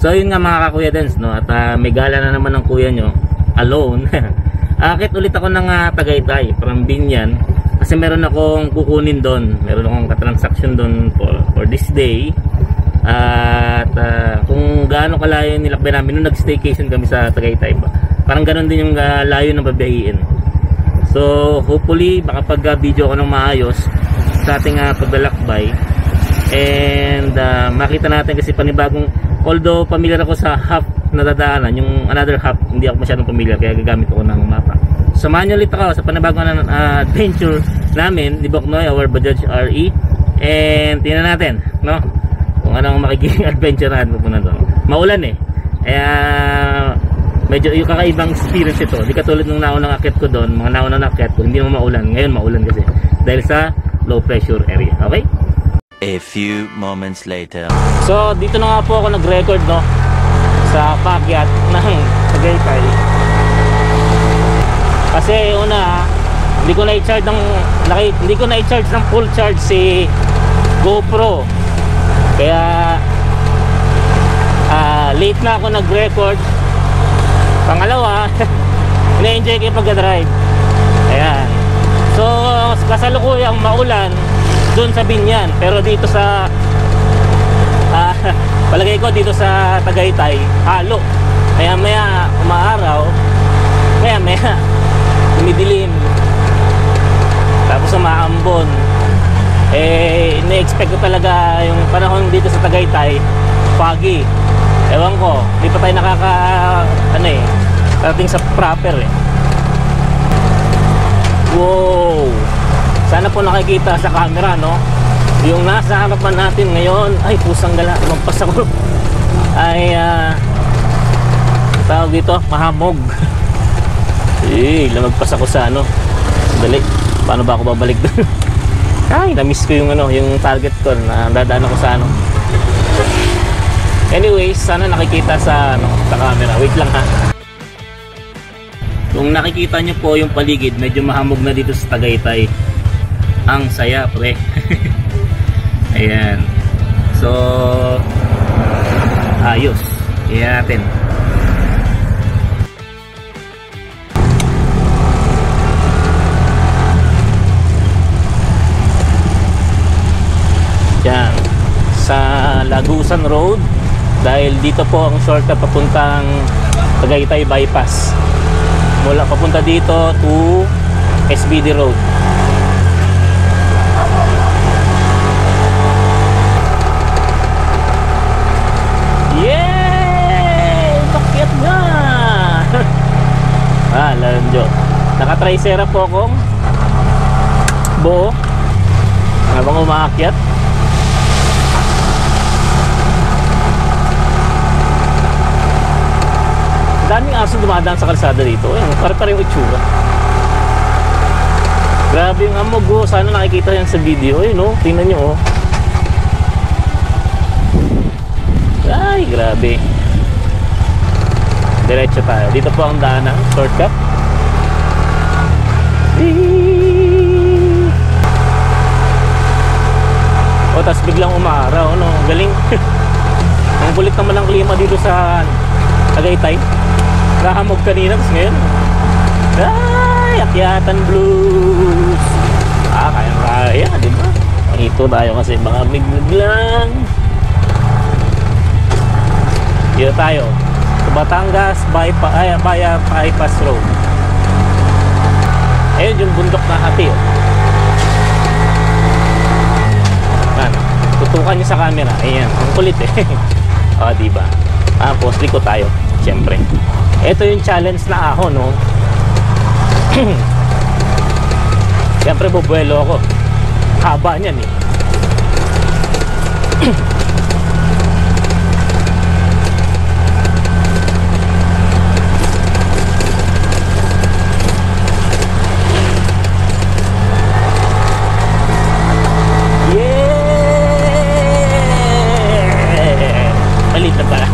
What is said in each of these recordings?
So yun nga mga kakuya Dens, no? At may gala na naman ng kuya nyo alone. Akit ulit ako ng Tagaytay from Binyan kasi meron akong kukunin doon, meron akong katransaction doon for this day. At kung gaano kalayo yung nilakbay namin nung nag-staycation kami sa Tagaytay, parang ganoon din yung layo ng babiyahin. So hopefully baka pag video ko ng maayos sa ating paglalakbay, and makita natin kasi panibagong, although familiar ako sa half na dadaanan, yung another half hindi ako masyadong familiar kaya gagamit ako ng mapa. Samahan nyo ulit ako sa panibagong adventure namin ni Boknoy, our Bajaj RE, and tingnan natin, no, kung anong makikita adventure natin pupunta doon. Maulan kaya medyo yung kakaibang experience ito, di katulad nung naunang akit ko doon, mga naunang akit ko hindi naman maulan. Ngayon maulan kasi dahil sa low pressure area. Okay, a few moments later. so dito na nga po ako nag-record, no, sa paakyat ng Tagaytay. Kasi una, hindi ko na-i-charge ng full charge si GoPro. Kaya late na ako nag-record. Pangalawa, ina-enjoy ko yung pagdadrive. Ayan. So kasalukuyang maulan doon sa Binyan, pero dito sa palagay ko dito sa Tagaytay halo. Kaya maya umaaraw, maya tumidilim, tapos umaambon. Ina-expect ko talaga yung panahon dito sa Tagaytay foggy. Ewan ko, di pa tayo parating sa proper Wow, sana po nakikita sa camera, no, yung nasa harapan natin ngayon. Ay pusang gala, magpas ako. Ay tawag dito, mahamog. Lamagpas ako sa dali, paano ba ako babalik doon? Ay, na-miss ko yung yung target ko na dadaan ako sa Anyways, sana nakikita sa camera. Wait lang ha. Kung nakikita nyo po yung paligid, medyo mahamog na dito sa Tagaytay. Ang saya, pre. Ayan. So ayos. Iyan natin. Yan, sa Lagusan Road, dahil dito po ang shortcut papuntang Tagaytay Bypass, mula papunta dito to SBD Road. Yay! Pakyat na! Lanjo, naka-tricera po akong buo habang umaakyat. Daming aso dumadaan sa kalsada dito. Pare-pare yung itsura. Grabe yung amog. Sana nakikita yan sa video. Tingnan nyo. Ay, grabe. Diretso tayo. Dito po ang daanan. Shortcut. Tapos biglang umaraw. Galing. Ang kulit naman ang klima dito sa Tagaytay. Nahamog kanina, tapos ngayon ay, akyatan blues. Kaya, diba? Ito tayo kasi baka biglang dito tayo sa Batangas Bypass Road. Ayun yung bundok na hati. Tutukan nyo sa camera. Ayan, ang kulit diba? Tapos liko tayo, siyempre. Ito yung challenge na ahon, no? Siyempre bubuelo ako. Haba niyan Malit na pala.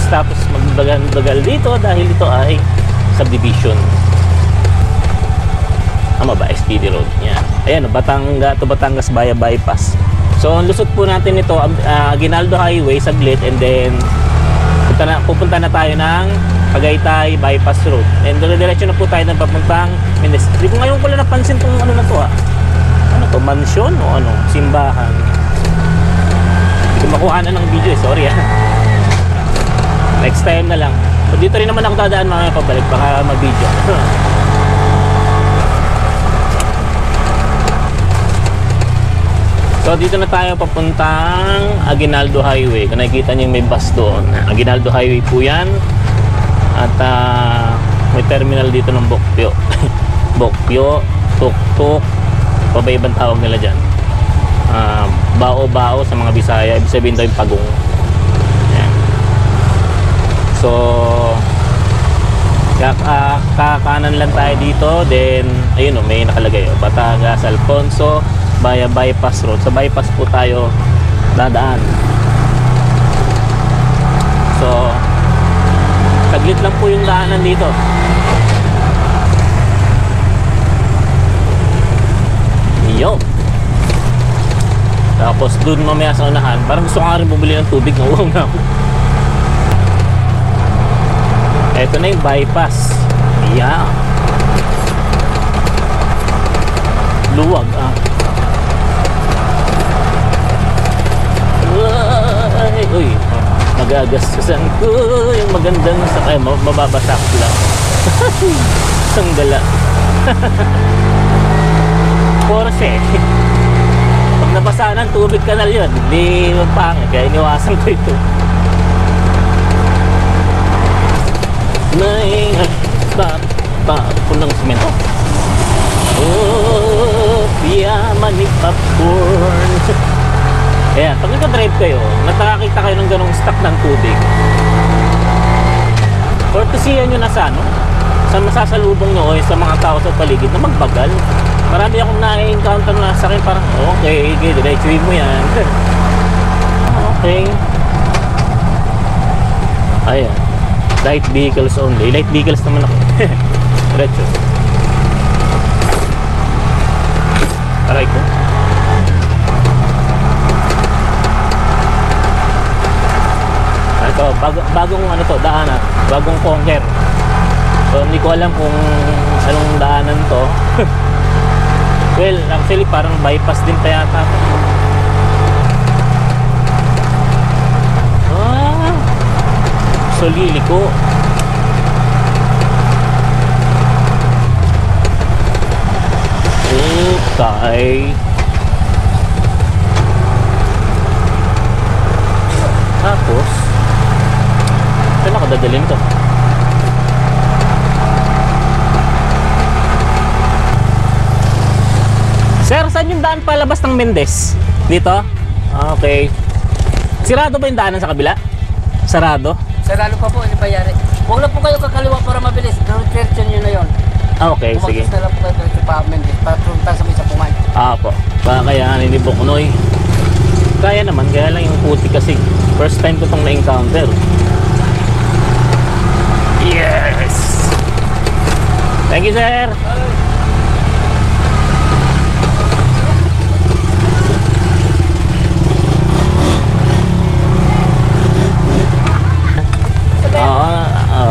Tapos magbagal dito dahil ito ay subdivision. Tama ba? SPD Road. Yan. Ayan, Batangas Bypass. So ang lusot po natin ito, Aguinaldo Highway saglit, and then pupunta na tayo ng Tagaytay Bypass Road. And diretso na po tayo ng papuntang Mendez. Hindi ko ngayon ko lang napansin kung ano na to Ano to, mansion o ano, simbahan. Hindi ko makuha na ng video sorry Next time na lang. So dito rin naman ako dadaan mamaya pabalik, baka mag-video. So dito na tayo papuntang Aguinaldo Highway. Kung nakikita niyo may bus doon, Aguinaldo Highway po yan. At may terminal dito ng Bokpyo. Bokpyo, Tuktuk, pabayabang tawag nila dyan. Bao-bao sa mga Bisaya, ibig sabihin daw yung pagong. Ayan. So kakanan lang tayo dito, then ayun may nakalagay Batangas, Alfonso via bypass road. Sa bypass po tayo dadaan. So saglit lang po yung daanan dito. Yo. Tapos dun mamaya sa unahan, parang gusto ko nga rin bumili ng tubig, nauuhaw na ako. Eto na yung bypass. Yeah. Luwag Uy, magagastusan ko yung magandang sakay. Mababasak lang. Sanggala. Porsche. Pag nabasa ng tubig kanal yun, hindi mapangit. Kaya iniwasan ko ito. May punang semento. Oh, piyaman ni popcorn. Ayan, pag nagka-drive kayo, nakakita kayo ng ganong stock ng tubig, courtesyan nyo na sa masasalubong nyo o sa mga tao sa paligid na magbagal. Marami akong na-encounter na sa akin, parang okay, diretsuhin mo yan. Okay. Ayan, light vehicles only. Light vehicles naman ako. Diretso. Aray ko. Ito, bagong daanan, bagong conquer. So hindi ko alam kung anong daanan to. Well, actually parang bypass din pa yata. Soliliko. Okay. Tapos saan ako dadalhin to? Sir, saan yung daan palabas ng Mendez? Dito? Okay. Sirado ba yung daanan sa kabila? Sarado? Sarado pa po, hindi pa yari. Huwag na po kayo kakaliwa para mabilis. Diretso nyo na yun. Okay, sige. Kumagis na lang po kayo diretso pa Mendez para punta sa may sapungan. Po. Baka kaya hindi po kunoy. Kaya naman, kaya lang yung puti kasi. First time ko itong na-encounter. Yes! Thank you, sir!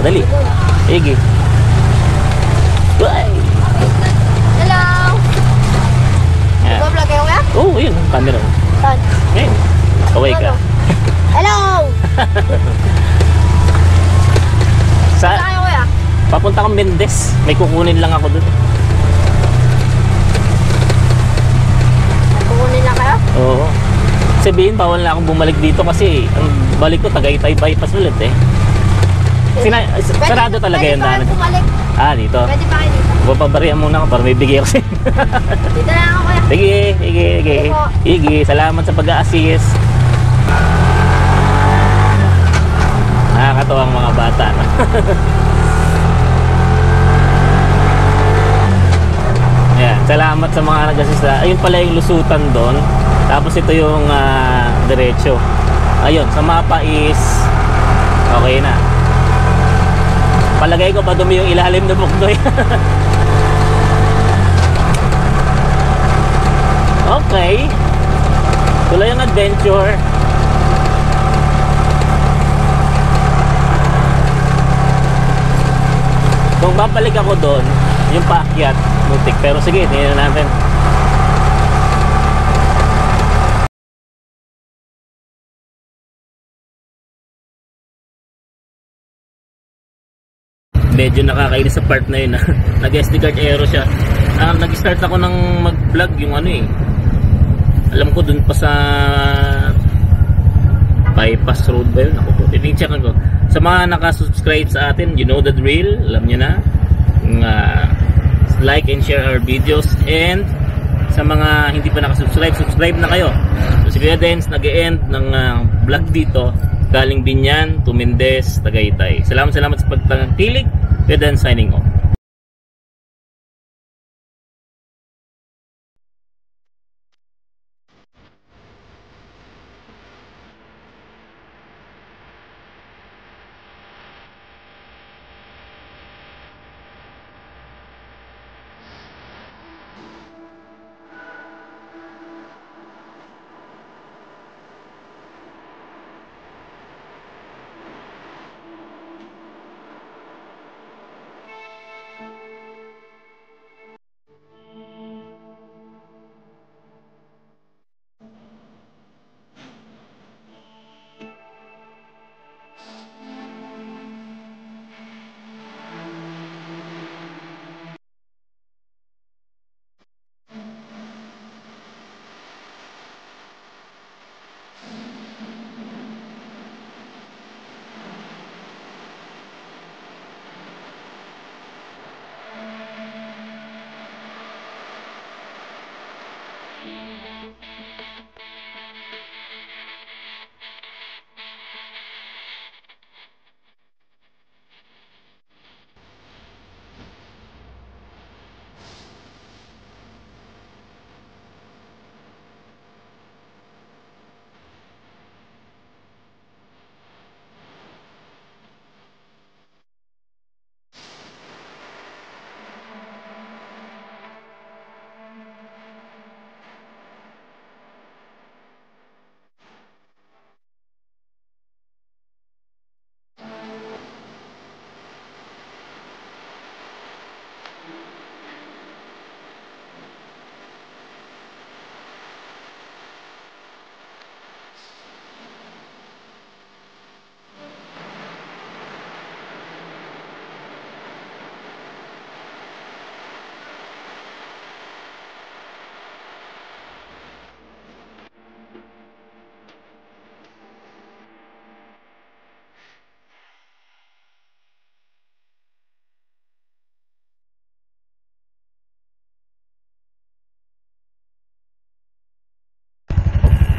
Dali. Igi. Bye! Hello! Nag-vlog kayo kaya? Oo, yun. Camera. Saan? Ngayon. Kaway ka. Hello! Sa... Saan kayo kaya? Papunta kang Mendez. May kukunin lang ako dun. Kukunin na kayo? Oo. Sabihin, bawal na akong bumalik dito kasi ang balik ko, Tagaytay bypass ulit eh. Sarado talaga yung daanan. Dito. Pwede pa kayo dito? Papabarihan muna ako para may bigay ako sa'yo. Dito na ako kaya. Sige. Salamat sa pag-a-assist. Nakakatawa ang mga bata. No? Yan. Salamat sa mga nag-assist. Ayun pala yung lusutan doon. Tapos ito yung diretso. Ayun, sa mapa is okay na. Palagay ko pa dumi yung ilalim ng bukdoy. Okay. Tuloy ang adventure. Kung babalik ako doon, yung paakyat, mutik. Pero sige, tingnan natin. Medyo nakakainis sa part na yun. Nag-SD card aero siya. Nag-start ako ng mag-vlog yung ano eh. Alam ko dun pa sa bypass road ba yun? Ako po, titingnan ko. Sa mga nakasubscribe sa atin, you know the drill. Alam nyo na. Like and share our videos. And sa mga hindi pa nakasubscribe, subscribe na kayo. So si Kuya Dens nag-e-end ng vlog dito. Galing Binyan to Mendez, Tagaytay. Salamat sa pagtangkilik. Kuya Dens signing off.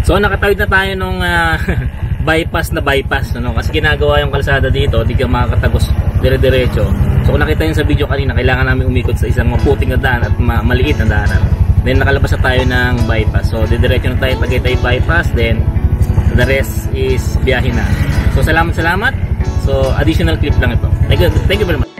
So nakatawid na tayo nung bypass na bypass, ano? Kasi ginagawa yung kalsada dito, di ka makakatagos dire-diretso. So kung nakita nyo sa video kanina, kailangan namin umikot sa isang maputing na daan at maliit na daanan. Then nakalabas na tayo ng bypass. So didiretso na tayo Tagaytay bypass, then the rest is biyahe na. So salamat. So additional clip lang ito. Thank you very much.